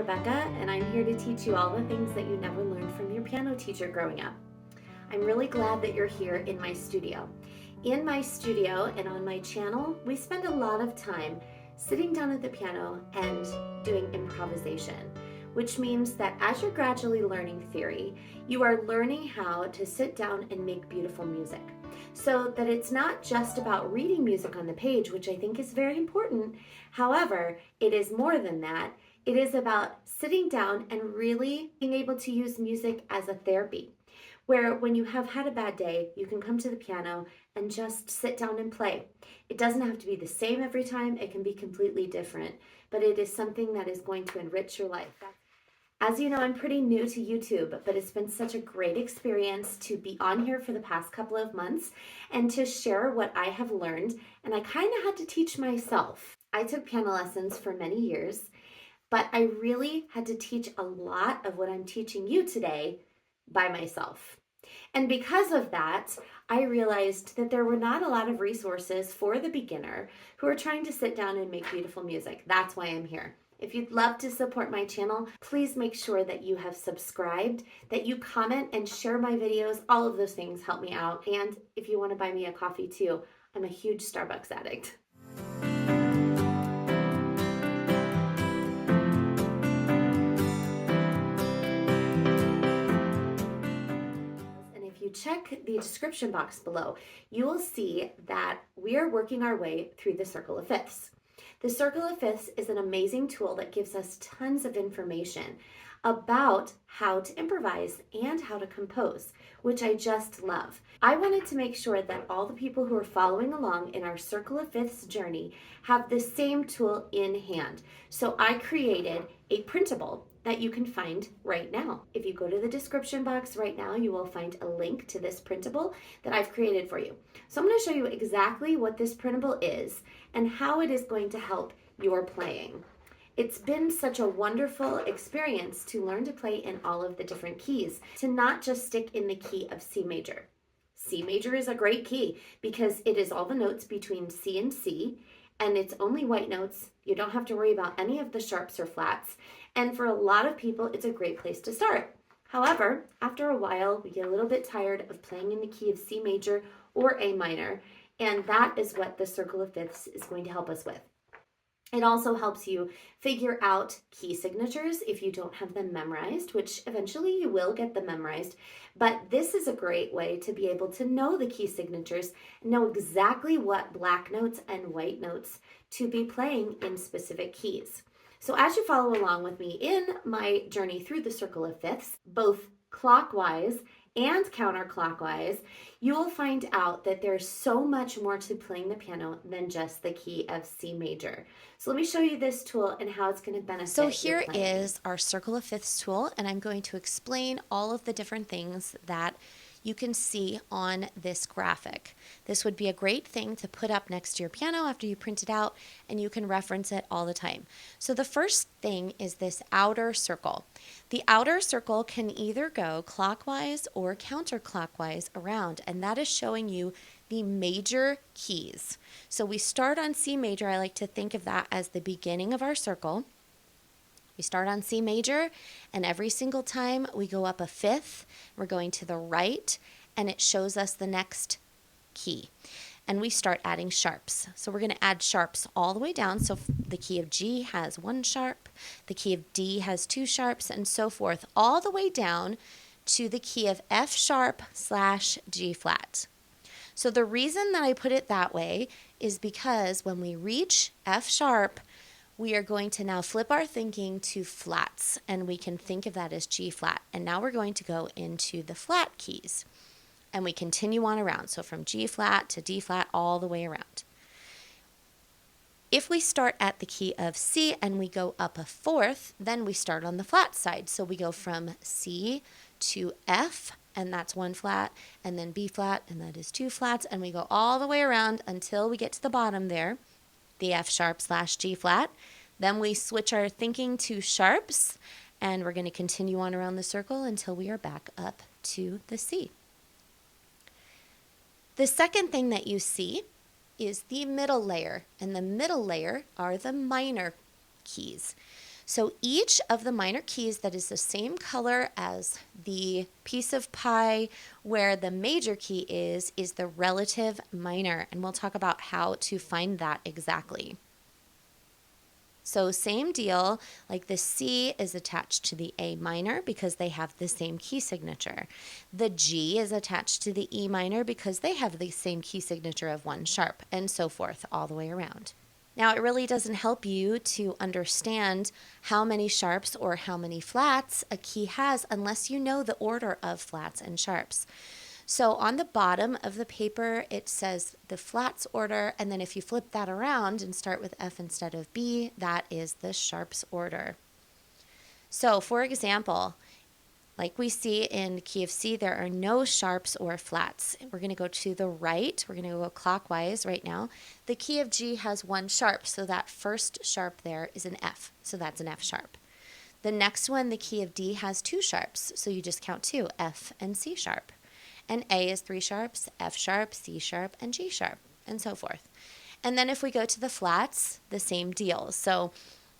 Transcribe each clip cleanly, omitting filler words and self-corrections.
Rebecca, and I'm here to teach you all the things that you never learned from your piano teacher growing up. I'm really glad that you're here in my studio. In my studio and on my channel, we spend a lot of time sitting down at the piano and doing improvisation, which means that as you're gradually learning theory, you are learning how to sit down and make beautiful music. So that it's not just about reading music on the page, which I think is very important. However, it is more than that. It is about sitting down and really being able to use music as a therapy, where when you have had a bad day, you can come to the piano and just sit down and play. It doesn't have to be the same every time. It can be completely different, but it is something that is going to enrich your life. As you know, I'm pretty new to YouTube, but it's been such a great experience to be on here for the past couple of months and to share what I have learned. And I kind of had to teach myself. I took piano lessons for many years, but I really had to teach a lot of what I'm teaching you today by myself. And because of that, I realized that there were not a lot of resources for the beginner who are trying to sit down and make beautiful music. That's why I'm here. If you'd love to support my channel, please make sure that you have subscribed, that you comment and share my videos. All of those things help me out. And if you want to buy me a coffee too, I'm a huge Starbucks addict. And if you check the description box below, you will see that we are working our way through the circle of fifths. The Circle of Fifths is an amazing tool that gives us tons of information about how to improvise and how to compose, which I just love. I wanted to make sure that all the people who are following along in our Circle of Fifths journey have the same tool in hand. So I created a printable that you can find right now. If you go to the description box right now, you will find a link to this printable that I've created for you. So I'm going to show you exactly what this printable is and how it is going to help your playing. It's been such a wonderful experience to learn to play in all of the different keys, to not just stick in the key of C major. C major is a great key because it is all the notes between C and C, and it's only white notes. You don't have to worry about any of the sharps or flats. And for a lot of people, it's a great place to start. However, after a while, we get a little bit tired of playing in the key of C major or A minor, and that is what the Circle of Fifths is going to help us with. It also helps you figure out key signatures if you don't have them memorized, which eventually you will get them memorized. But this is a great way to be able to know the key signatures, know exactly what black notes and white notes to be playing in specific keys. So as you follow along with me in my journey through the Circle of Fifths, both clockwise and counterclockwise, you will find out that there's so much more to playing the piano than just the key of C major. So let me show you this tool and how it's going to benefit So your here playing. is our Circle of Fifths tool, and I'm going to explain all of the different things that you can see on this graphic. This would be a great thing to put up next to your piano after you print it out, and you can reference it all the time. So the first thing is this outer circle. The outer circle can either go clockwise or counterclockwise around, and that is showing you the major keys. So we start on C major. I like to think of that as the beginning of our circle. We start on C major, and every single time we go up a fifth, we're going to the right, and it shows us the next key. And we start adding sharps. So we're going to add sharps all the way down. So the key of G has 1 sharp, the key of D has 2 sharps, and so forth, all the way down to the key of F sharp / G flat. So the reason that I put it that way is because when we reach F sharp, we are going to now flip our thinking to flats, and we can think of that as G flat. And now we're going to go into the flat keys, and we continue on around. So from G flat to D flat, all the way around. If we start at the key of C and we go up a fourth, then we start on the flat side. So we go from C to F, and that's 1 flat, and then B flat, and that is 2 flats, and we go all the way around until we get to the bottom there, the F sharp / G flat. Then we switch our thinking to sharps, and we're going to continue on around the circle until we are back up to the C. The second thing that you see is the middle layer, and the middle layer are the minor keys. So each of the minor keys that is the same color as the piece of pie where the major key is the relative minor. And we'll talk about how to find that exactly. So same deal, like the C is attached to the A minor because they have the same key signature. The G is attached to the E minor because they have the same key signature of 1 sharp, and so forth all the way around. Now, it really doesn't help you to understand how many sharps or how many flats a key has unless you know the order of flats and sharps. So on the bottom of the paper, it says the flats order, and then if you flip that around and start with F instead of B, that is the sharps order. So for example, like we see in the key of C, there are no sharps or flats. We're going to go to the right. We're going to go clockwise right now. The key of G has 1 sharp, so that first sharp there is an F, so that's an F sharp. The next one, the key of D, has 2 sharps, so you just count 2, F and C sharp. And A is 3 sharps, F sharp, C sharp, and G sharp, and so forth. And then if we go to the flats, the same deal. So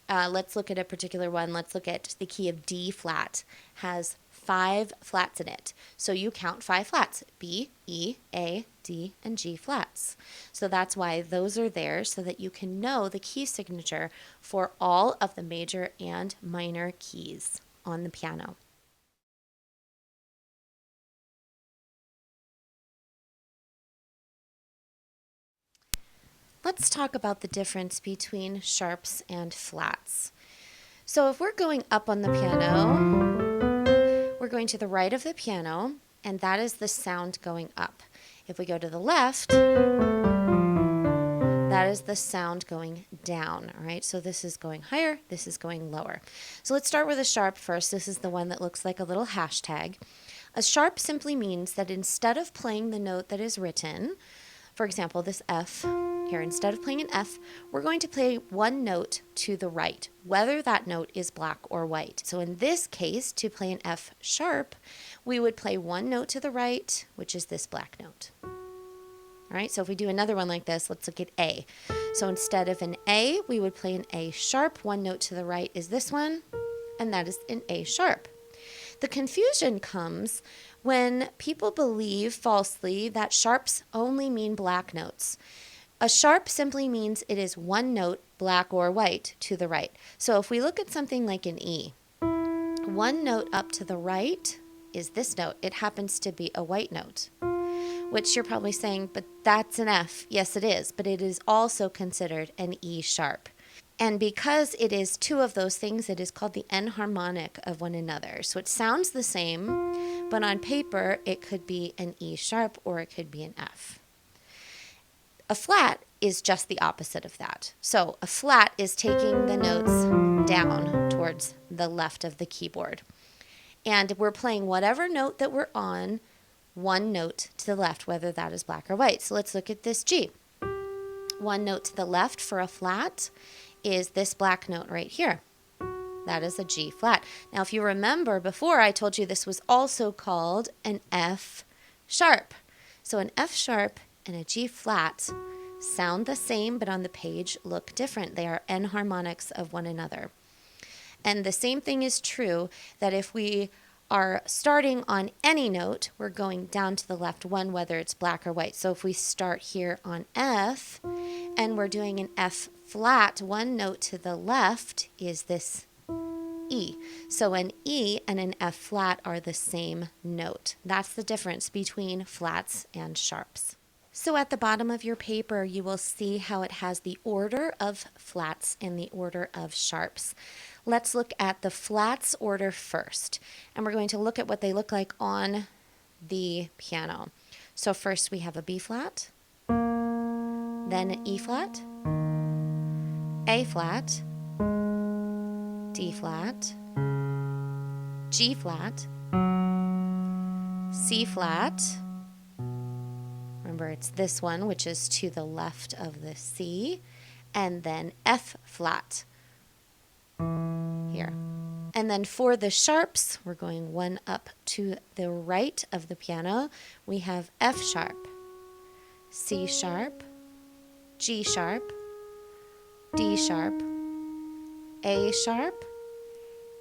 let's look at a particular one. Let's look at the key of D flat. Has 5 flats in it. So you count 5 flats, B, E, A, D, and G flats. So that's why those are there so that you can know the key signature for all of the major and minor keys on the piano. Let's talk about the difference between sharps and flats. So if we're going up on the piano, we're going to the right of the piano, and that is the sound going up. If we go to the left, that is the sound going down, all right? So this is going higher, this is going lower. So let's start with a sharp first. This is the one that looks like a little hashtag. A sharp simply means that instead of playing the note that is written, for example, this F here, instead of playing an F, we're going to play 1 note to the right, whether that note is black or white. So in this case, to play an F sharp, we would play 1 note to the right, which is this black note. All right, so if we do another one like this, let's look at A. So instead of an A, we would play an A sharp. 1 note to the right is this one, and that is an A sharp. The confusion comes when people believe falsely that sharps only mean black notes. A sharp simply means it is 1 note, black or white, to the right. So if we look at something like an E, 1 note up to the right is this note. It happens to be a white note, which you're probably saying, but that's an F. Yes, it is, but it is also considered an E sharp. And because it is 2 of those things, it is called the enharmonic of one another. So it sounds the same, but on paper, it could be an E sharp or it could be an F. A flat is just the opposite of that. So a flat is taking the notes down towards the left of the keyboard. And we're playing whatever note that we're on, 1 note to the left, whether that is black or white. So let's look at this G. 1 note to the left for a flat is this black note right here. That is a G flat. Now, if you remember before, I told you this was also called an F sharp. So an F sharp and a G flat sound the same, but on the page look different. They are enharmonics of one another. And the same thing is true that if we are starting on any note, we're going down to the left 1, whether it's black or white. So if we start here on F and we're doing an F flat, 1 note to the left is this E. So an E and an F flat are the same note. That's the difference between flats and sharps. So at the bottom of your paper, you will see how it has the order of flats and the order of sharps. Let's look at the flats order first, and we're going to look at what they look like on the piano. So first we have a B flat, then an E flat, A flat, D flat, G flat, C flat. Remember, it's this one, which is to the left of the C, and then F flat here. And then for the sharps, we're going 1 up to the right of the piano. We have F sharp, C sharp, G sharp, D sharp, A sharp,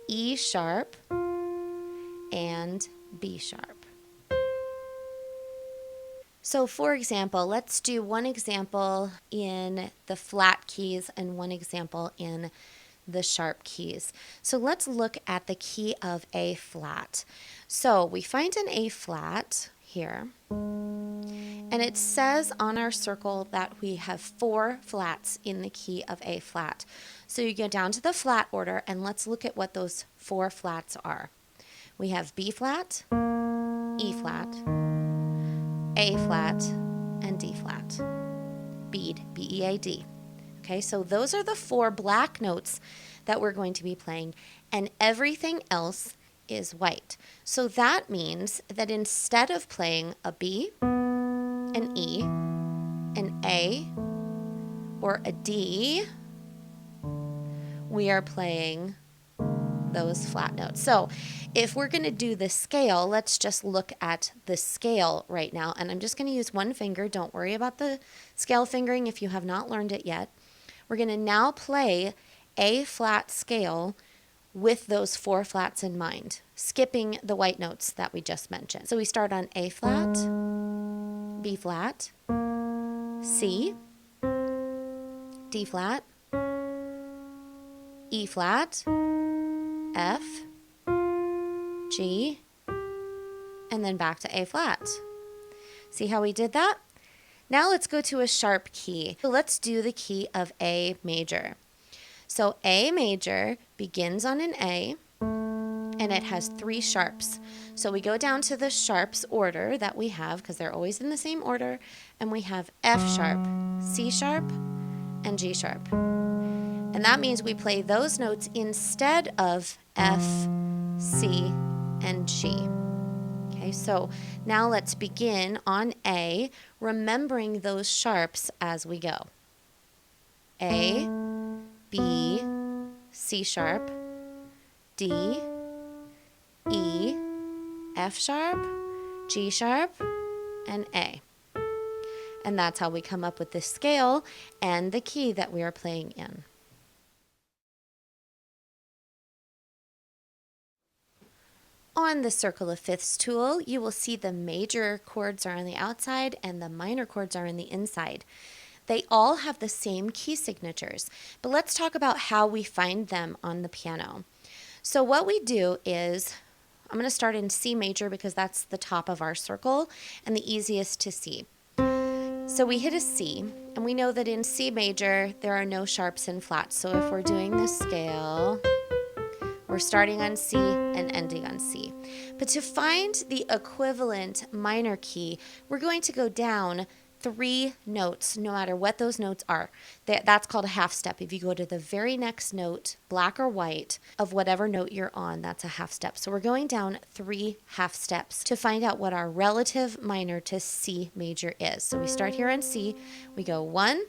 E sharp, and B sharp. So for example, let's do one example in the flat keys and one example in the sharp keys. So let's look at the key of A flat. So we find an A flat here, and it says on our circle that we have 4 flats in the key of A flat. So you go down to the flat order and let's look at what those 4 flats are. We have B flat, E flat, A flat, and D flat. Bead, B-E-A-D. Okay, so those are the 4 black notes that we're going to be playing, and everything else is white. So that means that instead of playing a B, an E, an A, or a D, we are playing those flat notes. So if we're going to do the scale, let's just look at the scale right now. And I'm just going to use one finger. Don't worry about the scale fingering if you have not learned it yet. We're going to now play A flat scale with those 4 flats in mind, skipping the white notes that we just mentioned. So we start on A flat, B flat, C, D flat, E flat, F, G, and then back to A flat. See how we did that? Now let's go to a sharp key. So let's do the key of A major. So A major begins on an A, and it has 3 sharps. So we go down to the sharps order that we have, because they're always in the same order, and we have F sharp, C sharp, and G sharp. And that means we play those notes instead of F, C, and G. Okay, so now let's begin on A, remembering those sharps as we go. A, B, C sharp, D, E, F sharp, G sharp, and A. And that's how we come up with the scale and the key that we are playing in. On the Circle of Fifths tool, you will see the major chords are on the outside and the minor chords are on the inside. They all have the same key signatures, but let's talk about how we find them on the piano. So what we do is, I'm going to start in C major because that's the top of our circle and the easiest to see. So we hit a C, and we know that in C major there are no sharps and flats. So if we're doing this scale, we're starting on C and ending on C. But to find the equivalent minor key, we're going to go down 3 notes, no matter what those notes are. That's called a half step. If you go to the very next note, black or white, of whatever note you're on, that's a half step. So we're going down 3 half steps to find out what our relative minor to C major is. So we start here on C, we go 1,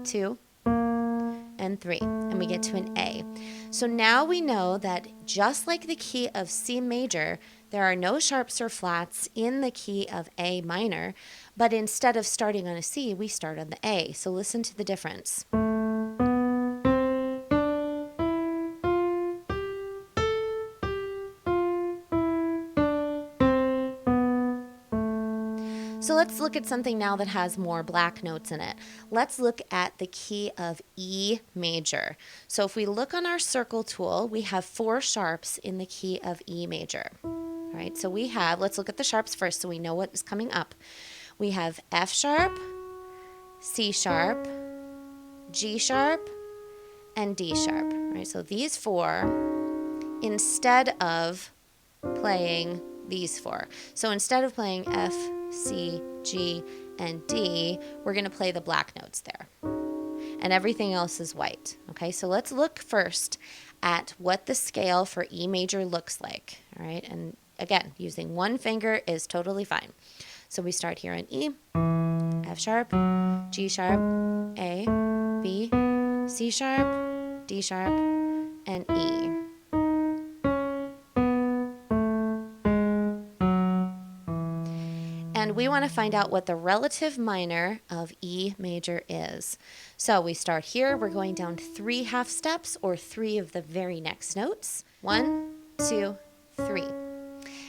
2, and 3, and we get to an A. So now we know that just like the key of C major, there are no sharps or flats in the key of A minor, but instead of starting on a C, we start on the A. So listen to the difference. So let's look at something now that has more black notes in it. Let's look at the key of E major. So if we look on our circle tool, we have 4 sharps in the key of E major. All right, so we have, let's look at the sharps first so we know what is coming up. We have F sharp, C sharp, G sharp, and D sharp. All right, so these 4 instead of playing these 4. So instead of playing F, C, G, and D, we're going to play the black notes there. And everything else is white. Okay, so let's look first at what the scale for E major looks like. All right, and again, using one finger is totally fine. So we start here on E, F sharp, G sharp, A, B, C sharp, D sharp, and E. And we we want to find out what the relative minor of E major is. So we start here. We're going down 3 half steps, or 3 of the very next notes. 1, 2, 3.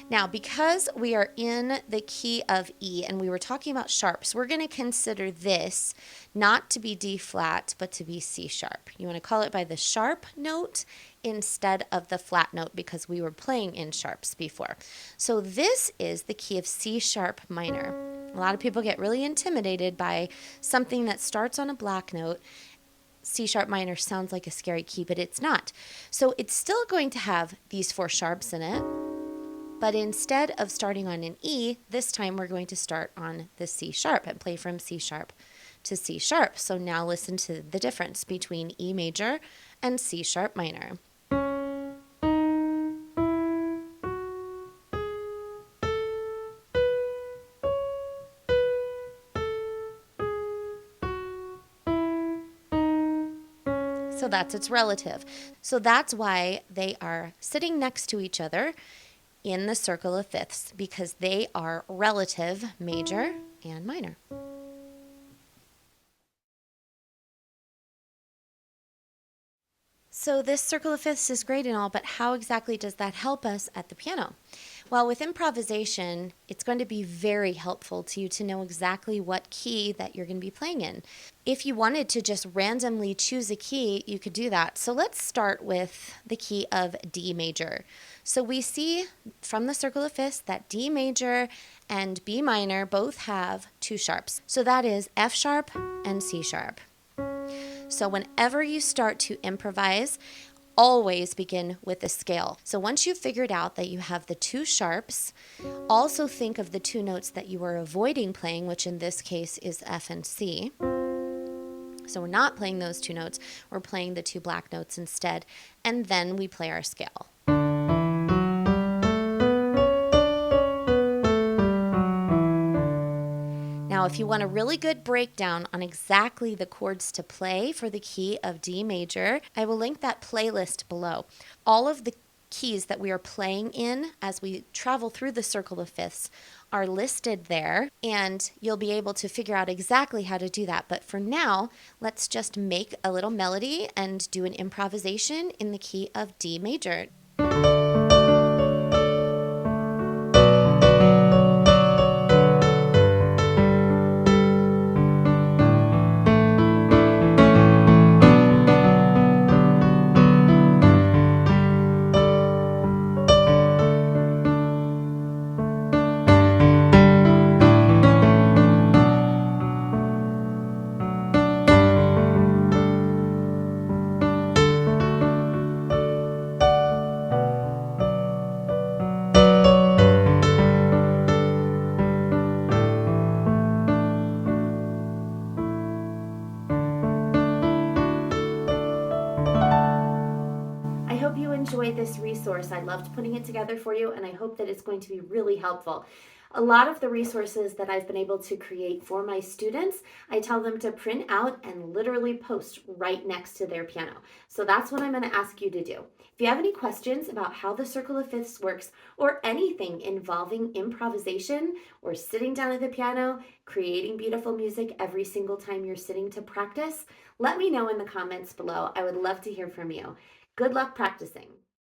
Now, because we are in the key of E and we were talking about sharps, we're going to consider this not to be D flat, but to be C sharp. You want to call it by the sharp note instead of the flat note, because we were playing in sharps before. So this is the key of C sharp minor. A lot of people get really intimidated by something that starts on a black note. C sharp minor sounds like a scary key, but it's not. So it's still going to have these 4 sharps in it. But instead of starting on an E, this time we're going to start on the C sharp and play from C sharp to C sharp. So now listen to the difference between E major and C sharp minor. So that's its relative. So that's why they are sitting next to each other in the circle of fifths, because they are relative major and minor. So this circle of fifths is great and all, but how exactly does that help us at the piano? Well, with improvisation, it's going to be very helpful to you to know exactly what key that you're going to be playing in. If you wanted to just randomly choose a key, you could do that. So let's start with the key of D major. So we see from the circle of fifths that D major and B minor both have 2 sharps. So that is F sharp and C sharp. So whenever you start to improvise, always begin with the scale. So once you've figured out that you have the 2 sharps, also think of the 2 notes that you are avoiding playing, which in this case is F and C. So we're not playing those 2 notes, we're playing the 2 black notes instead, and then we play our scale. Now, if you want a really good breakdown on exactly the chords to play for the key of D major, I will link that playlist below. All of the keys that we are playing in as we travel through the circle of fifths are listed there, and you'll be able to figure out exactly how to do that. But for now, let's just make a little melody and do an improvisation in the key of D major. I hope you enjoyed this resource. I loved putting it together for you, and I hope that it's going to be really helpful. A lot of the resources that I've been able to create for my students, I tell them to print out and literally post right next to their piano. So that's what I'm going to ask you to do. If you have any questions about how the circle of fifths works, or anything involving improvisation or sitting down at the piano, creating beautiful music every single time you're sitting to practice, let me know in the comments below. I would love to hear from you. Good luck practicing.